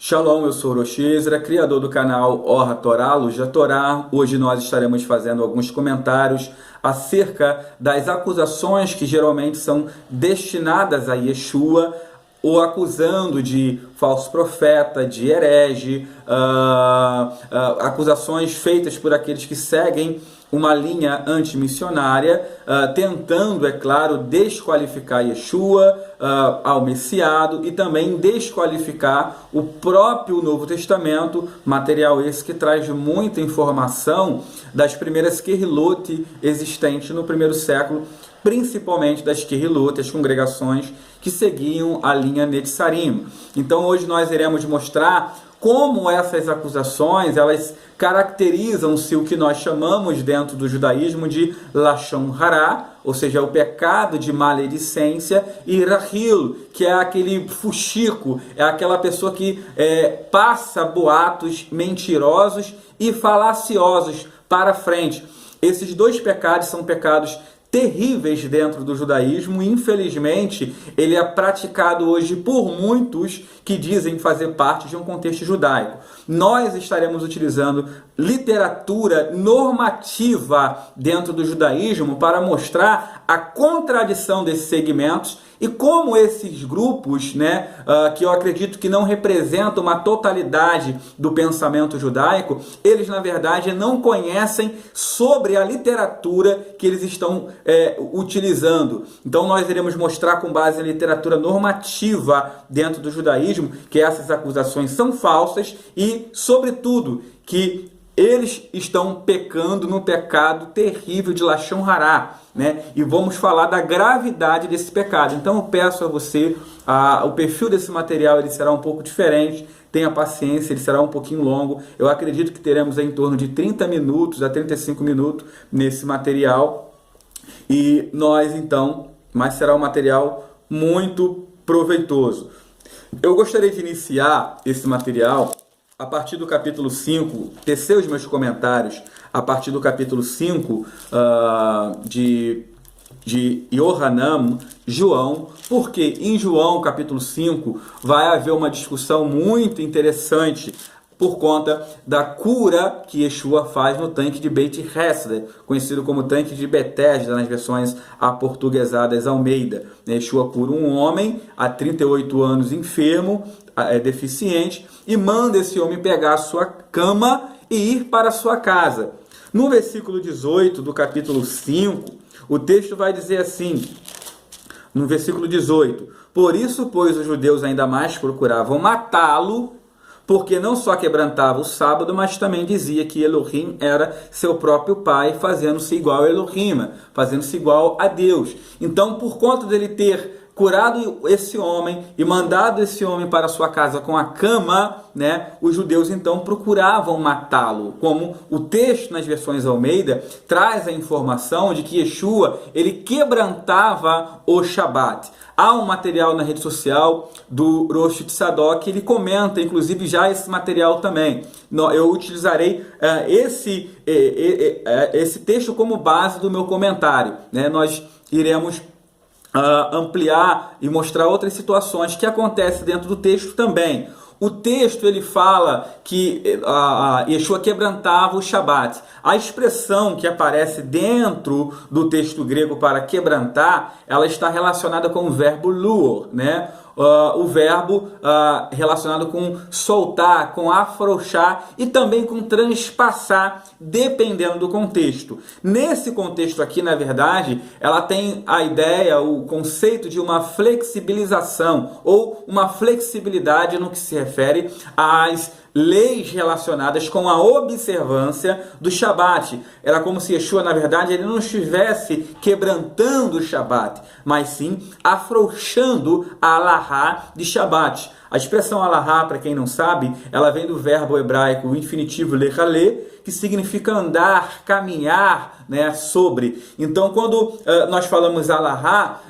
Shalom, eu sou Rosh Ezra, criador do canal Or Torá, Luz da Torá. Hoje nós estaremos fazendo alguns comentários acerca das acusações que geralmente são destinadas a Yeshua, o acusando de falso profeta, de herege, acusações feitas por aqueles que seguem uma linha antimissionária, tentando, é claro, desqualificar Yeshua, ao Messiado, e também desqualificar o próprio Novo Testamento, material esse que traz muita informação das primeiras Kehilot existentes no primeiro século, principalmente das Kehilot, as congregações que seguiam a linha Netzarim. Então hoje nós iremos mostrar como essas acusações, elas caracterizam-se o que nós chamamos dentro do judaísmo de Lashon Hara, ou seja, o pecado de maledicência, e Rahil, que é aquele fuxico, é aquela pessoa que passa boatos mentirosos e falaciosos para frente. Esses dois pecados são pecados terríveis dentro do judaísmo, e infelizmente ele é praticado hoje por muitos que dizem fazer parte de um contexto judaico. Nós estaremos utilizando literatura normativa dentro do judaísmo para mostrar a contradição desses segmentos e como esses grupos, que eu acredito que não representam uma totalidade do pensamento judaico, eles na verdade não conhecem sobre a literatura que eles estão utilizando. Então nós iremos mostrar com base em literatura normativa dentro do judaísmo que essas acusações são falsas e, sobretudo, que eles estão pecando no pecado terrível de Lashon Hara, E vamos falar da gravidade desse pecado. Então eu peço a você, o perfil desse material ele será um pouco diferente, tenha paciência, ele será um pouquinho longo. Eu acredito que teremos em torno de 30 minutos a 35 minutos nesse material. E nós então, mas será um material muito proveitoso. Eu gostaria de iniciar esse material a partir do capítulo 5, tecer os meus comentários a partir do capítulo 5 de Yohanan, João, porque em João, capítulo 5, vai haver uma discussão muito interessante por conta da cura que Yeshua faz no tanque de Beit Hesed, conhecido como tanque de Betesda nas versões aportuguesadas Almeida. Yeshua cura um homem há 38 anos enfermo, deficiente, e manda esse homem pegar a sua cama e ir para a sua casa. No versículo 18 do capítulo 5, o texto vai dizer assim, no versículo 18: Por isso, pois, os judeus ainda mais procuravam matá-lo, porque não só quebrantava o sábado, mas também dizia que Elohim era seu próprio pai, fazendo-se igual a Elohim, fazendo-se igual a Deus. Então, por conta dele ter curado esse homem e mandado esse homem para sua casa com a cama, os judeus então procuravam matá-lo. Como o texto nas versões Almeida traz a informação de que Yeshua, ele quebrantava o Shabat. Há um material na rede social do Rosh Tzadok, ele comenta, inclusive, já esse material também. Eu utilizarei esse texto como base do meu comentário. Nós iremos ampliar e mostrar outras situações que acontecem dentro do texto também. O texto ele fala que Yeshua quebrantava o Shabat. A expressão que aparece dentro do texto grego para quebrantar, ela está relacionada com o verbo luor, o verbo relacionado com soltar, com afrouxar e também com transpassar, dependendo do contexto. Nesse contexto aqui, na verdade, ela tem a ideia, o conceito de uma flexibilização ou uma flexibilidade no que se refere às leis relacionadas com a observância do Shabat. Era como se Yeshua, na verdade, ele não estivesse quebrantando o Shabat, mas sim afrouxando a Alahá de Shabat. A expressão Alahá, para quem não sabe, ela vem do verbo hebraico o infinitivo lechalé, que significa andar, caminhar, sobre. Então, quando nós falamos Alahá,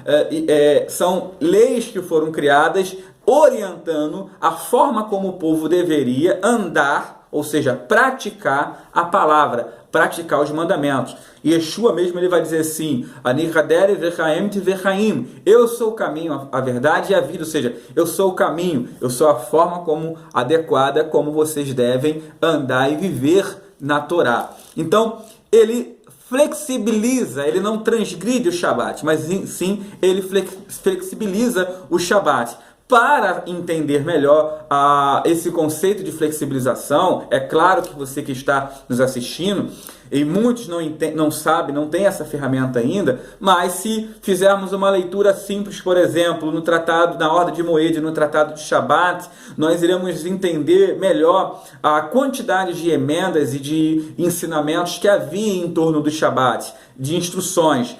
são leis que foram criadas orientando a forma como o povo deveria andar, ou seja, praticar a palavra, praticar os mandamentos. E Yeshua mesmo ele vai dizer assim, eu sou o caminho, a verdade e a vida, ou seja, eu sou o caminho, eu sou a forma como adequada como vocês devem andar e viver na Torá. Então, ele flexibiliza, ele não transgride o Shabat, mas sim ele flexibiliza o Shabat. Para entender melhor esse conceito de flexibilização, é claro que você que está nos assistindo, e muitos não sabem, não tem essa ferramenta ainda, mas se fizermos uma leitura simples, por exemplo, no tratado, na Ordem de Moed, no tratado de Shabat, nós iremos entender melhor a quantidade de emendas e de ensinamentos que havia em torno do Shabat, de instruções.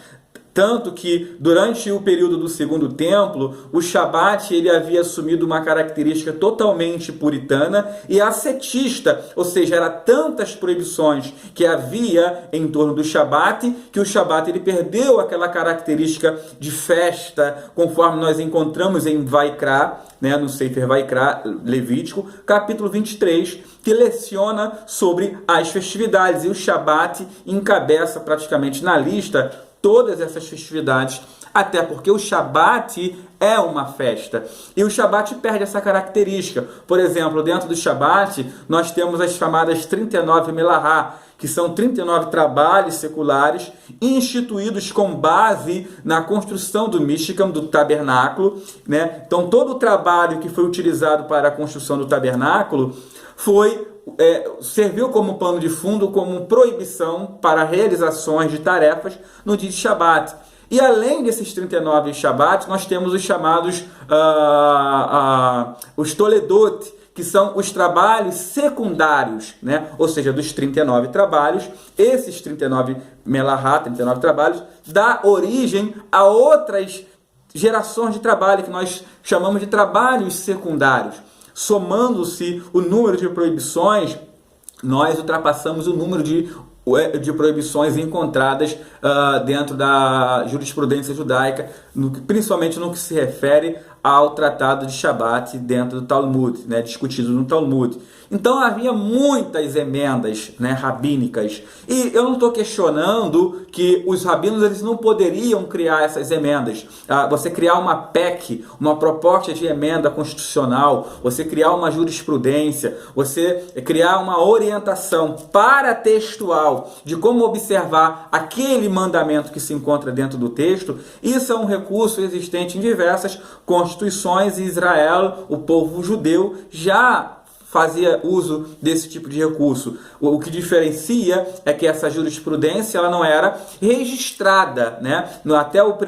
Tanto que, durante o período do Segundo Templo, o Shabat ele havia assumido uma característica totalmente puritana e ascetista, ou seja, eram tantas proibições que havia em torno do Shabat, que o Shabat ele perdeu aquela característica de festa, conforme nós encontramos em Vaikra, né, no Sefer Vaikra, Levítico, capítulo 23, que leciona sobre as festividades, e o Shabat encabeça praticamente na lista todas essas festividades, até porque o Shabat é uma festa. E o Shabat perde essa característica. Por exemplo, dentro do Shabat, nós temos as chamadas 39 Melahá, que são 39 trabalhos seculares instituídos com base na construção do Mishkan, do tabernáculo, né? Então, todo o trabalho que foi utilizado para a construção do tabernáculo serviu como pano de fundo, como proibição para realizações de tarefas no dia de Shabat. E além desses 39 Shabat, nós temos os chamados os Toledot, que são os trabalhos secundários, né? Ou seja, dos 39 trabalhos, esses 39 Melahá, 39 trabalhos, dá origem a outras gerações de trabalho que nós chamamos de trabalhos secundários. Somando-se o número de proibições, nós ultrapassamos o número de proibições encontradas dentro da jurisprudência judaica, principalmente no que se refere ao tratado de Shabat dentro do Talmud, né, discutido no Talmud. Então havia muitas emendas, né, rabínicas, e eu não estou questionando que os rabinos eles não poderiam criar essas emendas. Você criar uma PEC, uma proposta de emenda constitucional, você criar uma jurisprudência, você criar uma orientação paratextual de como observar aquele mandamento que se encontra dentro do texto, isso é um recurso existente em diversas constituições, e Israel, o povo judeu, já fazia uso desse tipo de recurso. O que diferencia é que essa jurisprudência ela não era registrada, né? Até o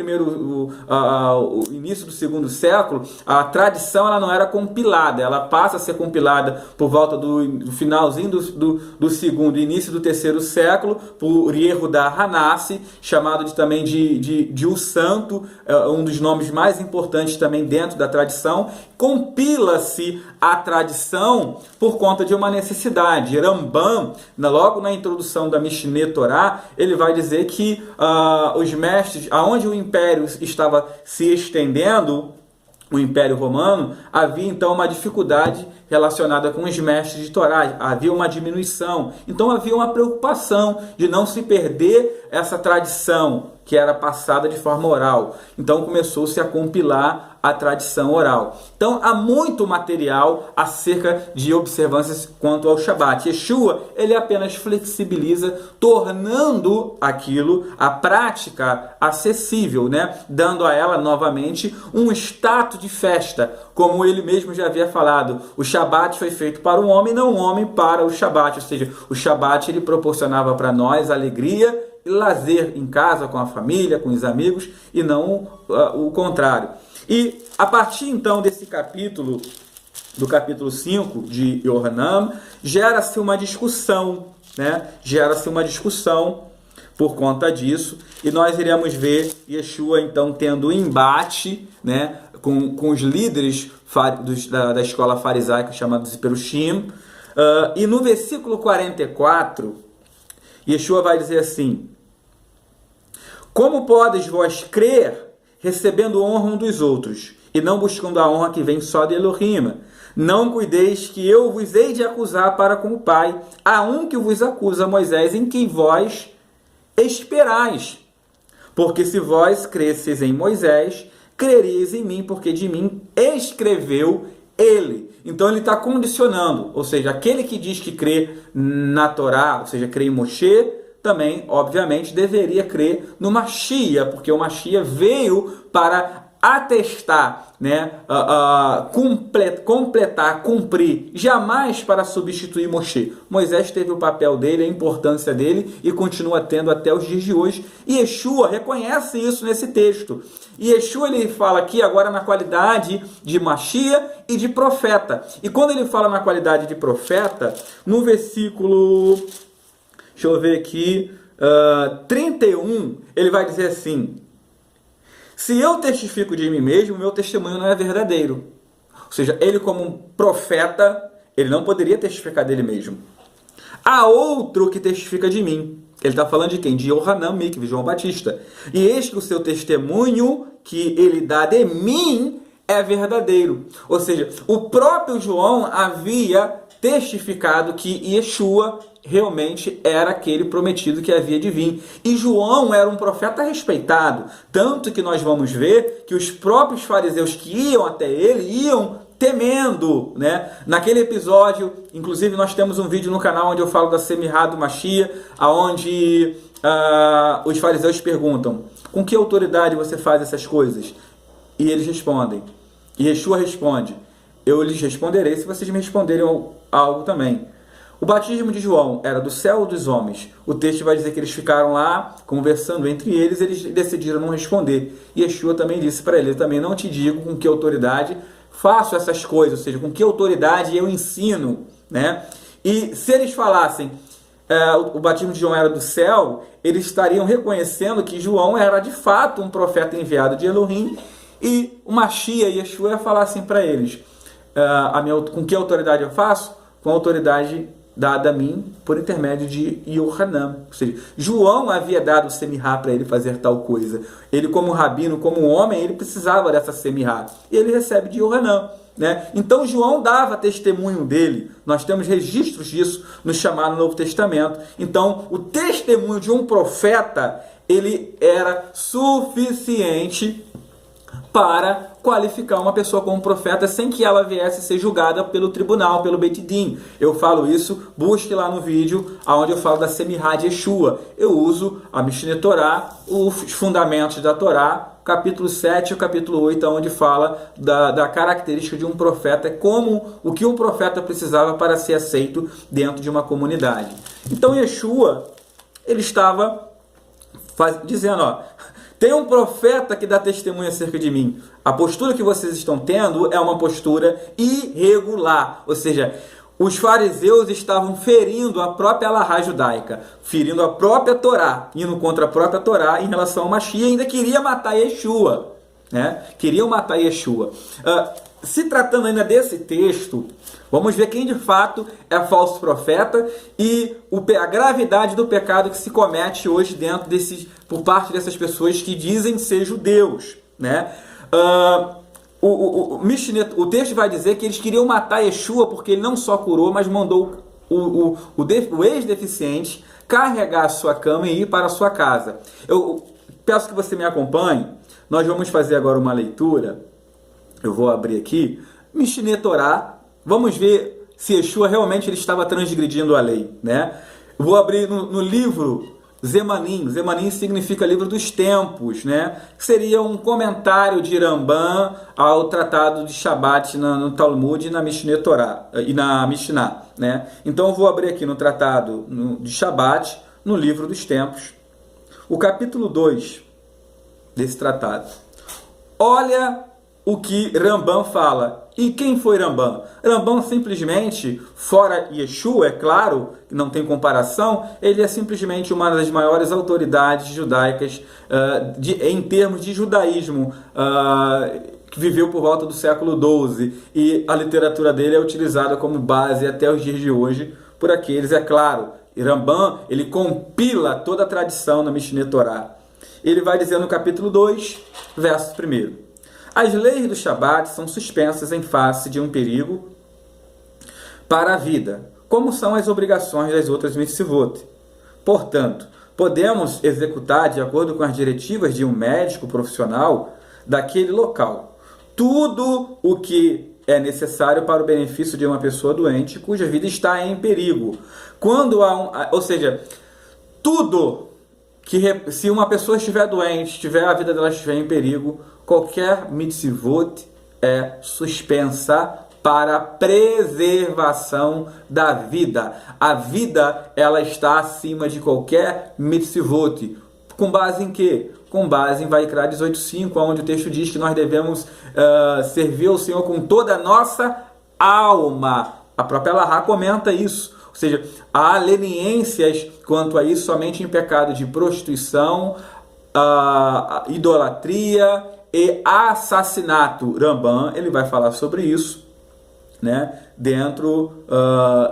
início do segundo século, a tradição ela não era compilada, ela passa a ser compilada por volta do finalzinho do segundo e início do terceiro século, por Yehudá Hanassi, chamado também de o Santo, um dos nomes mais importantes também dentro da tradição. Compila-se a tradição por conta de uma necessidade. Rambam, logo na introdução da Mishneh Torah, ele vai dizer que os mestres, aonde o império estava se estendendo, o Império Romano, havia então uma dificuldade relacionada com os mestres de Torá, havia uma diminuição. Então havia uma preocupação de não se perder essa tradição que era passada de forma oral. Então começou-se a compilar a tradição oral. Então há muito material acerca de observâncias quanto ao Shabat. Yeshua, ele apenas flexibiliza, tornando aquilo, a prática, acessível, né? Dando a ela novamente um status de festa, como ele mesmo já havia falado. O Shabat foi feito para o homem, não o homem para o Shabat. Ou seja, o Shabat ele proporcionava para nós alegria e lazer em casa, com a família, com os amigos, e não o contrário. E a partir então desse capítulo, do capítulo 5 de Yohanan, gera-se uma discussão, né? Gera-se uma discussão por conta disso, e nós iremos ver Yeshua então tendo um embate, né, com os líderes da escola farisaica chamados Perushim, e no versículo 44, Yeshua vai dizer assim: como podes vós crer recebendo honra um dos outros, e não buscando a honra que vem só de Elohim? Não cuideis que eu vos hei de acusar para com o Pai. Há um que vos acusa, Moisés, em quem vós esperais. Porque se vós cresceis em Moisés, crereis em mim, porque de mim escreveu ele. Então ele está condicionando, ou seja, aquele que diz que crê na Torá, ou seja, crê em Moshe, também, obviamente, deveria crer no Mashiach, porque o Mashiach veio para atestar, né, completar, cumprir, jamais para substituir Moshe. Moisés teve o papel dele, a importância dele e continua tendo até os dias de hoje. E Yeshua reconhece isso nesse texto. E Yeshua ele fala aqui agora na qualidade de Mashiach e de profeta. E quando ele fala na qualidade de profeta, no versículo, deixa eu ver aqui, 31, ele vai dizer assim: se eu testifico de mim mesmo, meu testemunho não é verdadeiro. Ou seja, ele como um profeta, ele não poderia testificar dele mesmo. Há outro que testifica de mim. Ele está falando de quem? De Yohanan Mikve, João Batista. E eis que o seu testemunho que ele dá de mim é verdadeiro. Ou seja, o próprio João havia testificado que Yeshua realmente era aquele prometido que havia de vir. E João era um profeta respeitado, tanto que nós vamos ver que os próprios fariseus que iam até ele iam temendo, né? Naquele episódio, inclusive nós temos um vídeo no canal onde eu falo da Semirá do Mashiach, onde os fariseus perguntam: com que autoridade você faz essas coisas? E eles respondem, e Yeshua responde: eu lhes responderei se vocês me responderem algo também. O batismo de João era do céu ou dos homens? O texto vai dizer que eles ficaram lá conversando entre eles, eles decidiram não responder. E Yeshua também disse para ele: eu também não te digo com que autoridade faço essas coisas, ou seja, com que autoridade eu ensino, né? E se eles falassem o batismo de João era do céu, eles estariam reconhecendo que João era de fato um profeta enviado de Elohim, e o Mashiach e Yeshua ia falar assim para eles: com que autoridade eu faço? Com a autoridade dada a mim por intermédio de Yohanan. Ou seja, João havia dado semirá para ele fazer tal coisa. Ele, como rabino, como homem, ele precisava dessa semirá. E ele recebe de Yohanan, né? Então João dava testemunho dele. Nós temos registros disso no chamado Novo Testamento. Então o testemunho de um profeta, ele era suficiente para qualificar uma pessoa como profeta sem que ela viesse a ser julgada pelo tribunal, pelo Beit Din. Eu falo isso, busque lá no vídeo onde eu falo da Semirá de Yeshua. Eu uso a Mishneh Torah, os fundamentos da Torá, capítulo 7 e o capítulo 8, onde fala da característica de um profeta, como o que um profeta precisava para ser aceito dentro de uma comunidade. Então Yeshua, ele estava dizendo, tem um profeta que dá testemunho acerca de mim. A postura que vocês estão tendo é uma postura irregular. Ou seja, os fariseus estavam ferindo a própria Alahá judaica, ferindo a própria Torá, indo contra a própria Torá em relação ao Mashiach, e ainda queria matar Yeshua, né? Queriam matar Yeshua. Se tratando ainda desse texto, vamos ver quem de fato é falso profeta e a gravidade do pecado que se comete hoje por parte dessas pessoas que dizem ser judeus, né? O texto vai dizer que eles queriam matar Yeshua porque ele não só curou, mas mandou o ex-deficiente carregar a sua cama e ir para a sua casa. Eu peço que você me acompanhe. Nós vamos fazer agora uma leitura. Eu vou abrir aqui Mishneh Torah. Vamos ver se Yeshua realmente ele estava transgredindo a lei, né? Vou abrir no livro Zemanim. Zemanim significa livro dos tempos, né? Seria um comentário de Rambam ao tratado de Shabat no Talmud e na Mishneh Torah e na Mishnah, né? Então eu vou abrir aqui no tratado de Shabat, no livro dos tempos, o capítulo 2 desse tratado. Olha o que Rambam fala. E quem foi Rambam? Rambam simplesmente, fora Yeshua, é claro, não tem comparação, ele é simplesmente uma das maiores autoridades judaicas em termos de judaísmo, que viveu por volta do século XII, e a literatura dele é utilizada como base até os dias de hoje por aqueles, é claro. E Rambam, ele compila toda a tradição na Mishneh Torah. Ele vai dizer no capítulo 2, verso 1: as leis do Shabat são suspensas em face de um perigo para a vida, como são as obrigações das outras mitzvot. Portanto, podemos executar, de acordo com as diretivas de um médico profissional daquele local, tudo o que é necessário para o benefício de uma pessoa doente cuja vida está em perigo. Quando ou seja, tudo que se uma pessoa estiver doente, a vida dela estiver em perigo, qualquer mitzvot é suspensa para preservação da vida. A vida, ela está acima de qualquer mitzvot. Com base em quê? Com base em Vaikra 18:5, onde o texto diz que nós devemos servir ao Senhor com toda a nossa alma. A própria Lahá comenta isso. Ou seja, há leniências quanto a isso somente em pecado de prostituição, idolatria e assassinato. Ramban, ele vai falar sobre isso, né, dentro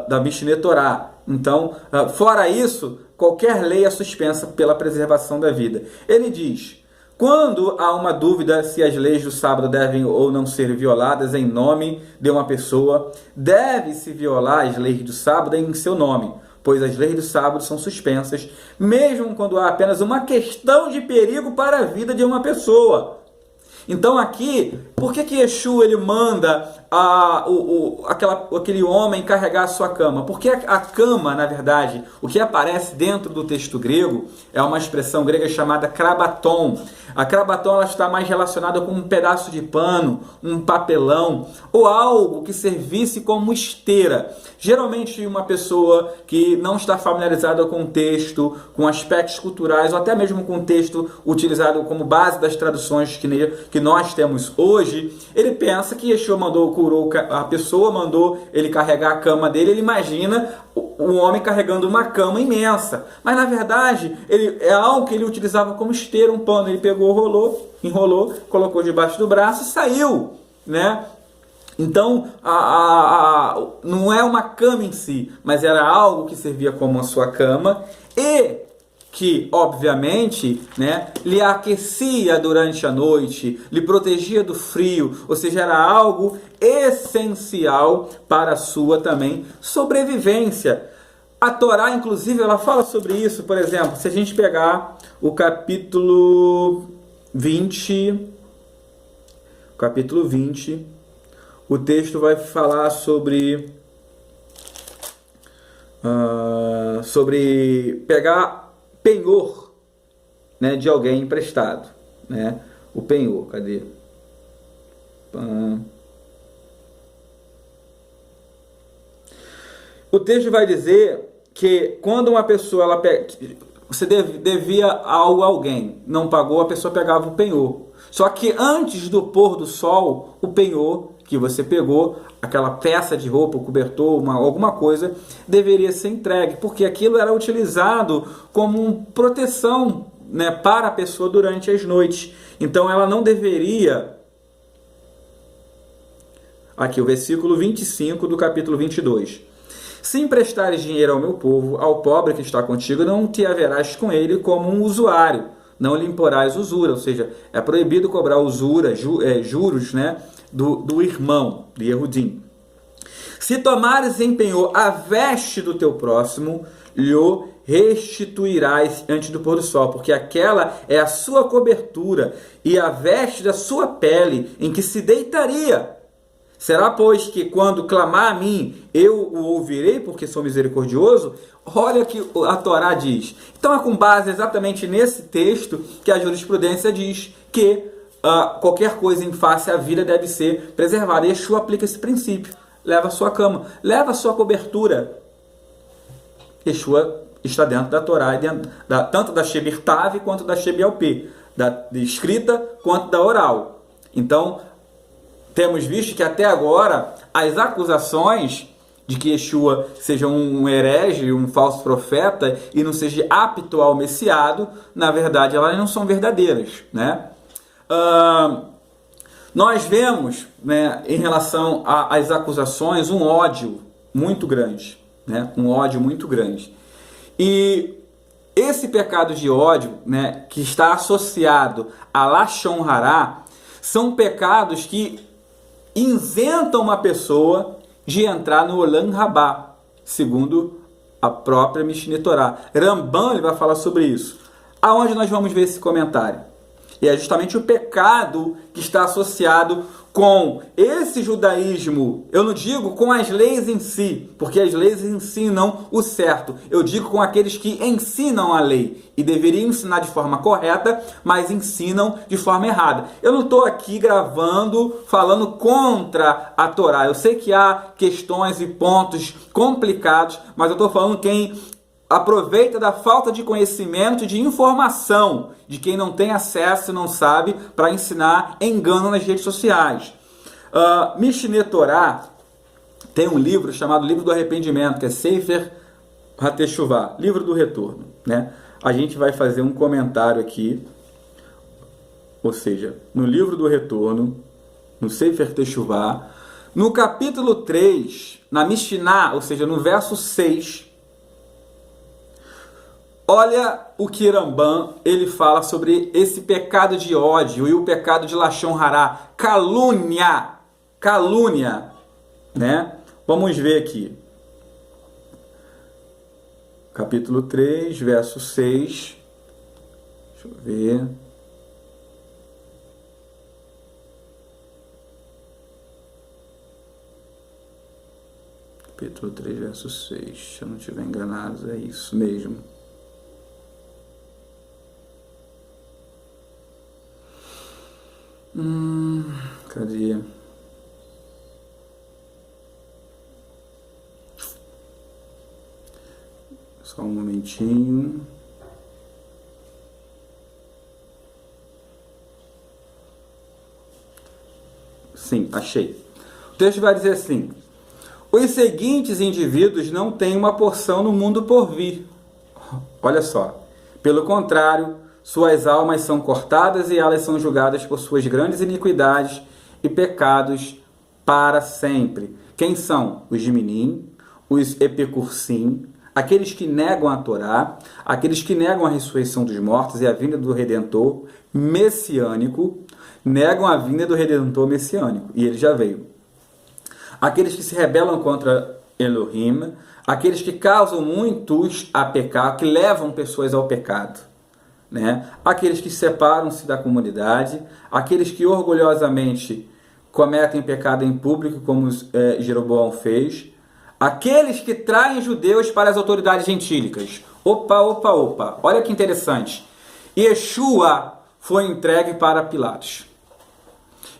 da Mishneh Torah. Então, fora isso, qualquer lei é suspensa pela preservação da vida. Ele diz: quando há uma dúvida se as leis do sábado devem ou não ser violadas em nome de uma pessoa, deve-se violar as leis do sábado em seu nome, pois as leis do sábado são suspensas, mesmo quando há apenas uma questão de perigo para a vida de uma pessoa. Então aqui, por que Yeshua ele manda aquele homem carregar a sua cama? Porque a cama, na verdade, o que aparece dentro do texto grego é uma expressão grega chamada krabaton. A krabaton ela está mais relacionada com um pedaço de pano, um papelão ou algo que servisse como esteira. Geralmente uma pessoa que não está familiarizada com o texto, com aspectos culturais ou até mesmo com o texto utilizado como base das traduções que nós temos hoje, ele pensa que Yeshua curou a pessoa, mandou ele carregar a cama dele, ele imagina um homem carregando uma cama imensa. Mas na verdade, é algo que ele utilizava como esteira, um pano. Ele pegou, enrolou, colocou debaixo do braço e saiu, né? Então, não é uma cama em si, mas era algo que servia como a sua cama e que, obviamente, né, lhe aquecia durante a noite, lhe protegia do frio, ou seja, era algo essencial para a sua também sobrevivência. A Torá, inclusive, ela fala sobre isso. Por exemplo, se a gente pegar o capítulo 20, o texto vai falar sobre pegar penhor, né, de alguém emprestado, né? O penhor, cadê? O texto vai dizer que quando uma pessoa você devia algo a alguém, não pagou, a pessoa pegava o penhor. Só que antes do pôr do sol, o penhor que você pegou, aquela peça de roupa, cobertor, alguma coisa, deveria ser entregue, porque aquilo era utilizado como proteção, né, para a pessoa durante as noites. Então ela não deveria... Aqui o versículo 25 do capítulo 22. Se emprestares dinheiro ao meu povo, ao pobre que está contigo, não te haverás com ele como um usuário, não lhe imporás usura, ou seja, é proibido cobrar usura, juros, né, do irmão, de Yehudim. Se tomares em penhor a veste do teu próximo, lhe restituirás antes do pôr do sol, porque aquela é a sua cobertura e a veste da sua pele em que se deitaria. Será, pois, que quando clamar a mim, eu o ouvirei, porque sou misericordioso? Olha o que a Torá diz. Então é com base exatamente nesse texto que a jurisprudência diz que qualquer coisa em face à vida deve ser preservada. Yeshua aplica esse princípio. Leva a sua cama, leva a sua cobertura. Yeshua está dentro da Torá, tanto da Shebir Tav quanto da Shebir Alpê, da escrita quanto da oral. Então, temos visto que até agora as acusações de que Yeshua seja um herege, um falso profeta e não seja apto ao Messiado, na verdade elas não são verdadeiras, né? Nós vemos, né, em relação às acusações, um ódio muito grande, né? Um ódio muito grande. E esse pecado de ódio, né, que está associado a Lashon Hará, são pecados que isentam uma pessoa de entrar no Olam Rabá, segundo a própria Mishneh Torah. Rambam ele vai falar sobre isso. Aonde nós vamos ver esse comentário? E é justamente o pecado que está associado com esse judaísmo. Eu não digo com as leis em si, porque as leis ensinam o certo. Eu digo com aqueles que ensinam a lei e deveriam ensinar de forma correta, mas ensinam de forma errada. Eu não estou aqui gravando falando contra a Torá. Eu sei que há questões e pontos complicados, mas eu estou falando quem aproveita da falta de conhecimento e de informação de quem não tem acesso e não sabe para ensinar engano nas redes sociais. Mishneh Torah tem um livro chamado Livro do Arrependimento, que é Sefer HaTeshuvah, Livro do Retorno, né? A gente vai fazer um comentário aqui, ou seja, no Livro do Retorno, no Sefer HaTeshuvah, no capítulo 3, na Mishnah, ou seja, no verso 6, olha o que Rambam ele fala sobre esse pecado de ódio e o pecado de Lashon Hará, calúnia, né? Vamos ver aqui. Capítulo 3, verso 6. Deixa eu ver. Capítulo 3, verso 6. Se eu não estiver enganado, é isso mesmo. Cadê? Só um momentinho. Sim, achei. O texto vai dizer assim: os seguintes indivíduos não têm uma porção no mundo por vir. Olha só. Pelo contrário, suas almas são cortadas e elas são julgadas por suas grandes iniquidades e pecados para sempre. Quem são? Os Giminim, os Epicursim, aqueles que negam a Torá, aqueles que negam a ressurreição dos mortos e a vinda do Redentor messiânico, negam a vinda do Redentor messiânico, e ele já veio. Aqueles que se rebelam contra Elohim, aqueles que causam muitos a pecar, que levam pessoas ao pecado, né? Aqueles que separam-se da comunidade, aqueles que orgulhosamente cometem pecado em público, como Jeroboão fez, aqueles que traem judeus para as autoridades gentílicas. Opa, olha que interessante. Yeshua foi entregue para Pilatos.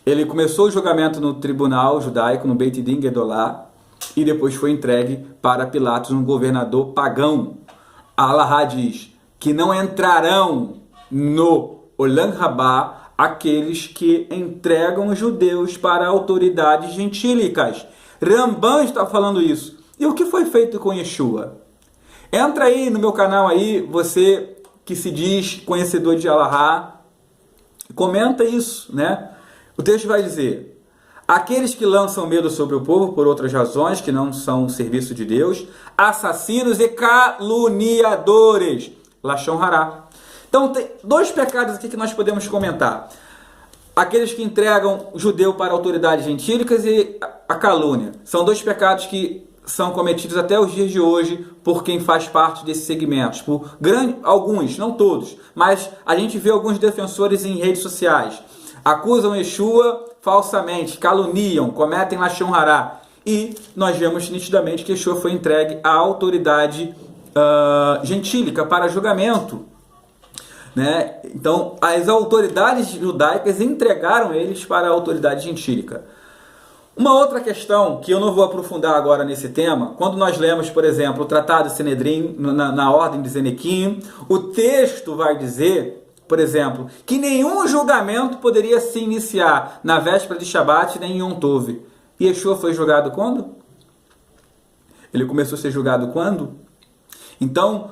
Ele começou o julgamento no tribunal judaico, no Beit Din Gedolá, e depois foi entregue para Pilatos, um governador pagão. A Halahá diz que não entrarão no Olam Rabá aqueles que entregam os judeus para autoridades gentílicas. Rambam está falando isso. E o que foi feito com Yeshua? Entra aí no meu canal aí, você que se diz conhecedor de Halahá, comenta isso, né? O texto vai dizer: aqueles que lançam medo sobre o povo por outras razões que não são o serviço de Deus, assassinos e caluniadores. Lashon Hará. Então tem dois pecados aqui que nós podemos comentar: aqueles que entregam o judeu para autoridades gentílicas e a calúnia. São dois pecados que são cometidos até os dias de hoje por quem faz parte desses segmentos. Por alguns, não todos, mas a gente vê alguns defensores em redes sociais. Acusam Yeshua falsamente, caluniam, cometem Lashon Hará. E nós vemos nitidamente que Yeshua foi entregue à autoridade gentílica para julgamento, né? Então, as autoridades judaicas entregaram eles para a autoridade gentílica. Uma outra questão, que eu não vou aprofundar agora nesse tema, quando nós lemos, por exemplo, o Tratado de Sanedrim, na ordem de Zenequim, o texto vai dizer, por exemplo, que nenhum julgamento poderia se iniciar na véspera de Shabat nem em Yom Tov. E Yeshua foi julgado quando? Ele começou a ser julgado quando? Então,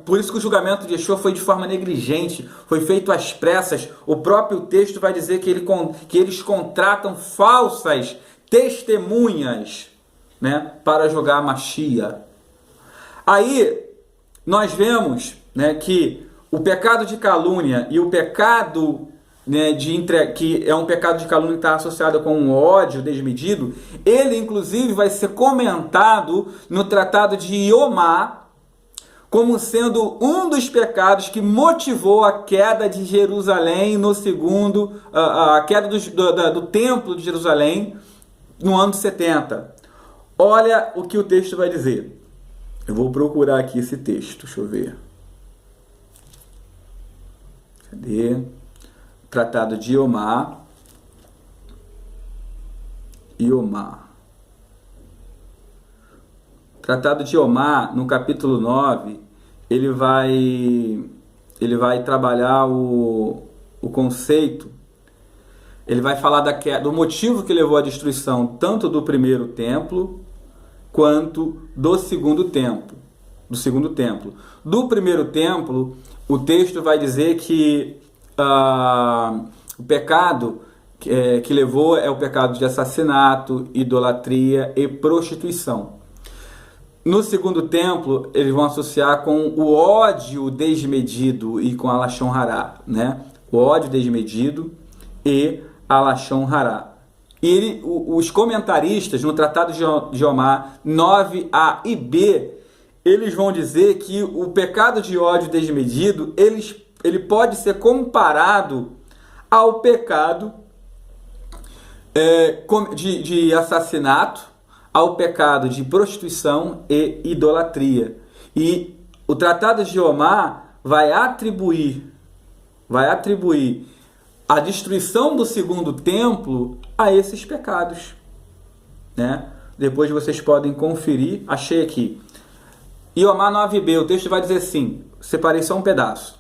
por isso que o julgamento de Yeshua foi de forma negligente, foi feito às pressas. O próprio texto vai dizer que eles contratam falsas testemunhas, né, para julgar a Mashiach. Aí, nós vemos, né, que o pecado de calúnia e o pecado né, que é um pecado de calúnia que está associado com um ódio desmedido, ele inclusive vai ser comentado no tratado de Iomá como sendo um dos pecados que motivou a queda de Jerusalém no segundo, a queda do templo de Jerusalém no ano 70. Olha o que o texto vai dizer. Eu vou procurar aqui esse texto, deixa eu ver. Cadê? Tratado de Iomá. Tratado de Iomá, no capítulo 9, ele vai trabalhar o conceito, ele vai falar do motivo que levou à destruição tanto do primeiro templo quanto do segundo templo. Do primeiro templo, o texto vai dizer que o pecado que levou é o pecado de assassinato, idolatria e prostituição. No segundo templo, eles vão associar com o ódio desmedido e com a Lashon Hará, né? O ódio desmedido e a Lashon Hará. E os comentaristas, no Tratado de Iomá 9a e b, eles vão dizer que o pecado de ódio desmedido, ele pode ser comparado ao pecado de assassinato, ao pecado de prostituição e idolatria. E o Tratado de Iomá vai atribuir a destruição do segundo templo a esses pecados, né? Depois vocês podem conferir, achei aqui. Iomá 9b, o texto vai dizer assim, separei só um pedaço.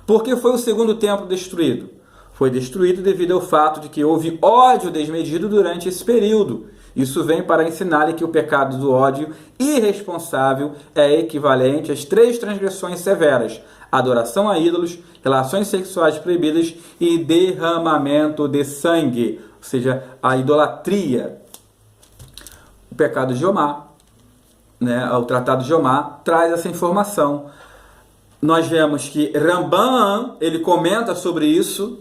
Por que foi o segundo templo destruído? Foi destruído devido ao fato de que houve ódio desmedido durante esse período. Isso vem para ensinar-lhe que o pecado do ódio irresponsável é equivalente às 3 transgressões severas: adoração a ídolos, relações sexuais proibidas e derramamento de sangue, ou seja, a idolatria. O pecado de Iomá, né, o Tratado de Iomá, traz essa informação. Nós vemos que Rambam, ele comenta sobre isso,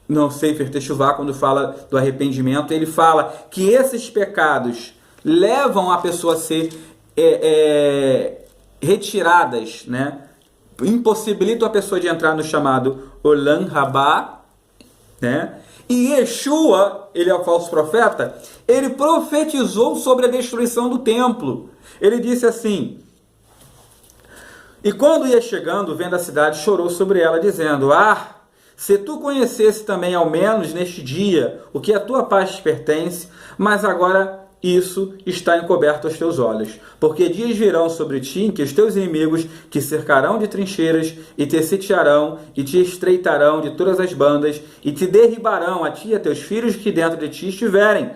no Sefer Teshuvah, quando fala do arrependimento, ele fala que esses pecados levam a pessoa a ser retiradas, né? Impossibilitam a pessoa de entrar no chamado Olam Rabá, né? E Yeshua, ele é o falso profeta, ele profetizou sobre a destruição do templo. Ele disse assim: e quando ia chegando, vendo a cidade, chorou sobre ela, dizendo: se tu conhecesse também, ao menos neste dia, o que a tua paz te pertence, mas agora isso está encoberto aos teus olhos. Porque dias virão sobre ti em que os teus inimigos te cercarão de trincheiras, e te sitiarão, e te estreitarão de todas as bandas, e te derribarão a ti e a teus filhos que dentro de ti estiverem,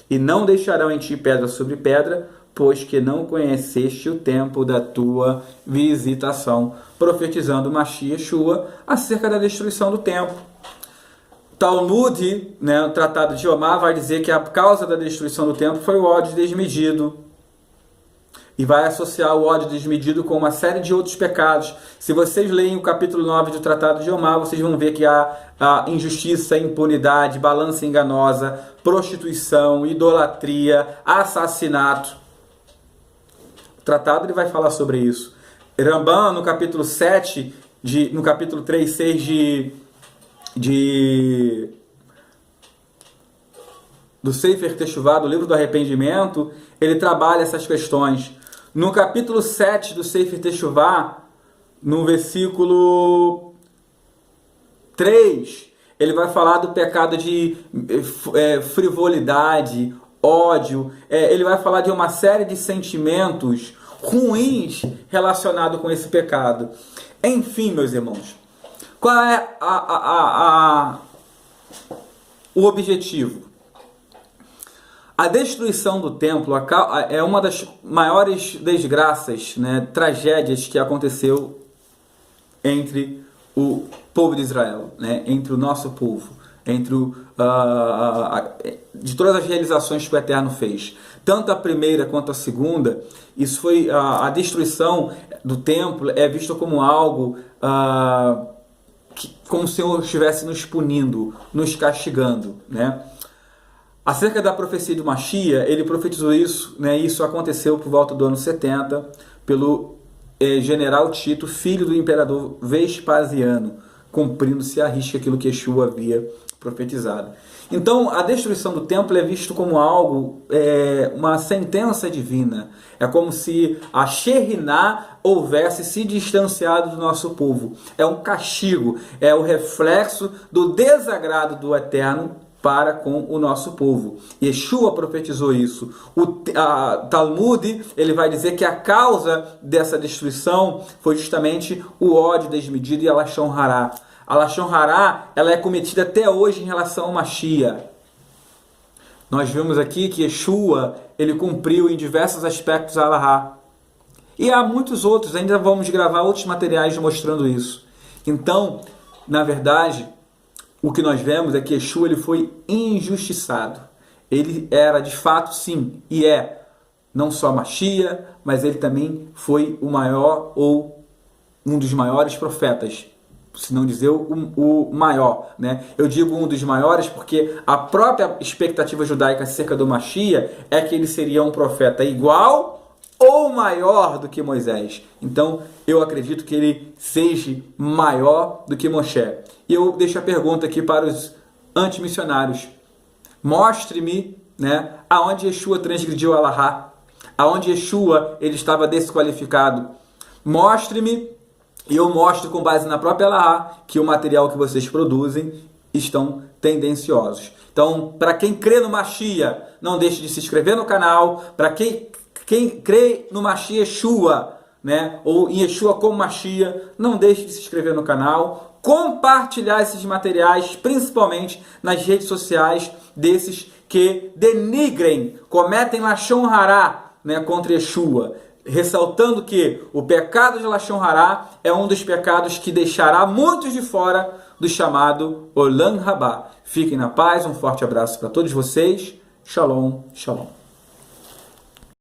e não deixarão em ti pedra sobre pedra, pois que não conheceste o tempo da tua visitação, profetizando Mashiach Yeshua acerca da destruição do templo. Talmud, né, o Tratado de Iomá, vai dizer que a causa da destruição do templo foi o ódio desmedido, e vai associar o ódio desmedido com uma série de outros pecados. Se vocês leem o capítulo 9 do Tratado de Iomá, vocês vão ver que há injustiça, impunidade, balança enganosa, prostituição, idolatria, assassinato. O tratado ele vai falar sobre isso. Rambam, no capítulo 7, no capítulo 3, 6 do Sefer Teshuvah, do livro do arrependimento, ele trabalha essas questões. No capítulo 7 do Sefer Teshuvah, no versículo 3, ele vai falar do pecado de frivolidade, ódio, ele vai falar de uma série de sentimentos ruins relacionados com esse pecado. Enfim, meus irmãos, qual é o objetivo? A destruição do templo é uma das maiores desgraças, né, tragédias que aconteceu entre o povo de Israel, né, entre o nosso povo, de todas as realizações que o Eterno fez, tanto a primeira quanto a segunda. Isso foi a destruição do templo é visto como algo como se o Senhor estivesse nos punindo, nos castigando, né? Acerca da profecia do Mashiach, ele profetizou isso, né? Isso aconteceu por volta do ano 70, pelo general Tito, filho do imperador Vespasiano, cumprindo-se à risca aquilo que Yeshua havia profetizado. Então, a destruição do templo é visto como algo, uma sentença divina. É como se a Shekhinah houvesse se distanciado do nosso povo. É um castigo, é o reflexo do desagrado do Eterno para com o nosso povo. Yeshua profetizou isso. O Talmud, ele vai dizer que a causa dessa destruição foi justamente o ódio desmedido e a Lashon Hará. A Lashon Hará, ela é cometida até hoje em relação ao Mashiach. Nós vimos aqui que Yeshua, ele cumpriu em diversos aspectos a Halahá. E há muitos outros, ainda vamos gravar outros materiais mostrando isso. Então, na verdade, o que nós vemos é que Yeshua, ele foi injustiçado. Ele era de fato, sim, e é não só Mashiach, mas ele também foi o maior ou um dos maiores profetas, se não dizer o maior, né? Eu digo um dos maiores porque a própria expectativa judaica acerca do Mashiach é que ele seria um profeta igual ou maior do que Moisés. Então, eu acredito que ele seja maior do que Moshe. E eu deixo a pergunta aqui para os antimissionários. Mostre-me, né, aonde Yeshua transgrediu a Halahá, aonde Yeshua ele estava desqualificado. Mostre-me, e eu mostro com base na própria Halahá que o material que vocês produzem estão tendenciosos. Então, para quem crê no Mashiach, não deixe de se inscrever no canal. Para quem crê no Mashiach Yeshua, né, ou em Yeshua como Mashiach, não deixe de se inscrever no canal, compartilhar esses materiais, principalmente nas redes sociais desses que denigrem, cometem Lashon Hará, né, contra Yeshua, ressaltando que o pecado de Lashon Hará é um dos pecados que deixará muitos de fora do chamado Olam Rabá. Fiquem na paz, um forte abraço para todos vocês. Shalom, shalom.